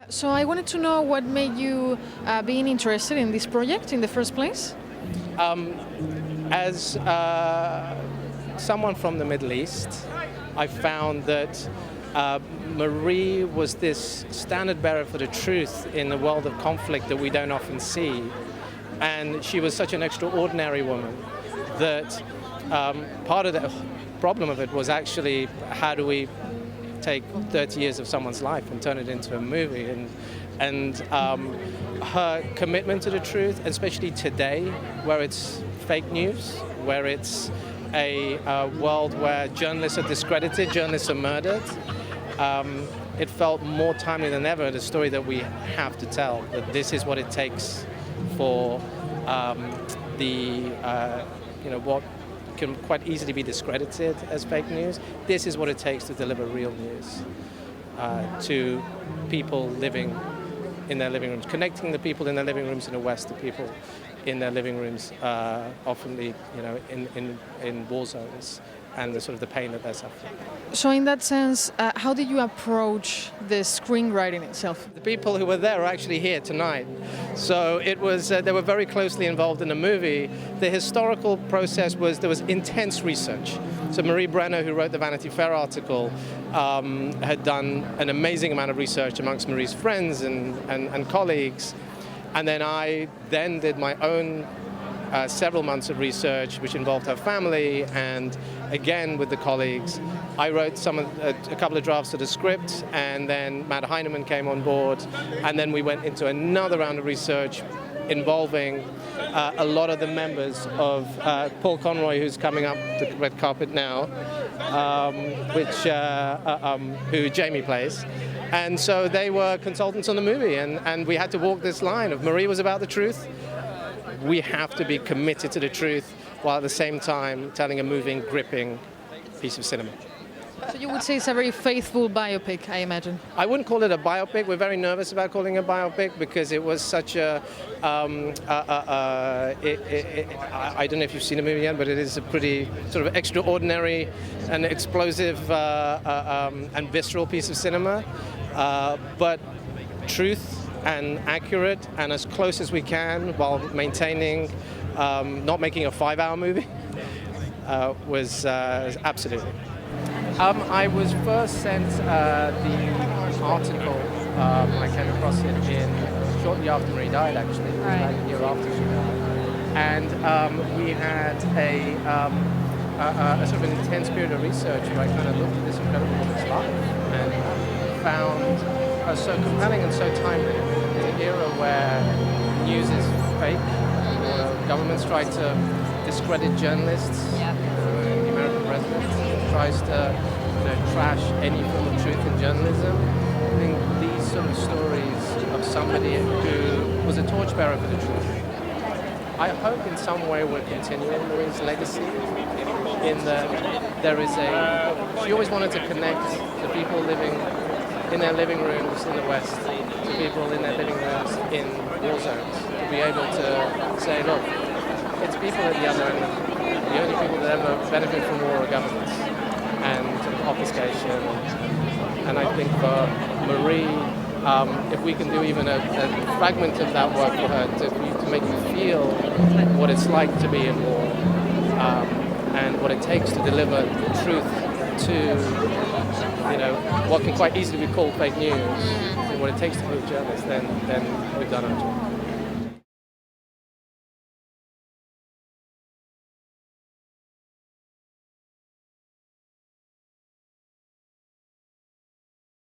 So I wanted to know what made you being interested in this project in the first place? As someone from the Middle East, I found that Marie was this standard bearer for the truth in a world of conflict that we don't often see. And she was such an extraordinary woman that part of the problem of it was actually how do we take 30 years of someone's life and turn it into a movie. And her commitment to the truth, especially today, where it's fake news, where it's a world where journalists are discredited, journalists are murdered, it felt more timely than ever, the story that we have to tell, that this is what it takes for what can quite easily be discredited as fake news. This is what it takes to deliver real news to people living in their living rooms, connecting the people in their living rooms in the West to people in their living rooms, often in war zones, and the sort of the pain that they're suffering. So in that sense, how did you approach the screenwriting itself? The people who were there are actually here tonight. So it was, they were very closely involved in the movie. The historical process was, there was intense research. So Marie Brenner, who wrote the Vanity Fair article, had done an amazing amount of research amongst Marie's friends and colleagues. And then I did my own several months of research, which involved her family, and again with the colleagues. I wrote a couple of drafts of the script, and then Matt Heinemann came on board, and then we went into another round of research involving a lot of the members of Paul Conroy, who's coming up the red carpet now, who Jamie plays. And so they were consultants on the movie, and we had to walk this line of Marie was about the truth. We have to be committed to the truth while at the same time telling a moving, gripping piece of cinema. So you would say it's a very faithful biopic, I imagine. I wouldn't call it a biopic. We're very nervous about calling it a biopic because it was such a... I don't know if you've seen the movie yet, but it is a pretty sort of extraordinary and explosive and visceral piece of cinema. But truth and accurate and as close as we can while maintaining, not making a 5-hour movie, was absolutely. I was first sent the article, I came across it shortly after Marie died, actually, about a year after she died. And we had a sort of an intense period of research where I kind of looked at this incredible woman's life and found her so compelling and so timely in an era where news is fake, governments try to discredit journalists, the American president tries to trash any form of truth in journalism. I think these sort of stories of somebody who was a torchbearer for the truth, I hope in some way we're continuing Marie's legacy in that there is she always wanted to connect the people living in their living rooms in the West to people in their living rooms in war zones, to be able to say, look, it's people at the other end. The only people that ever benefit from war are governments and sort of obfuscation. And I think for Marie, if we can do even a fragment of that work for her to make you feel what it's like to be in war and what it takes to deliver truth to what can quite easily be called fake news, and what it takes to be a journalist, then we've done our job.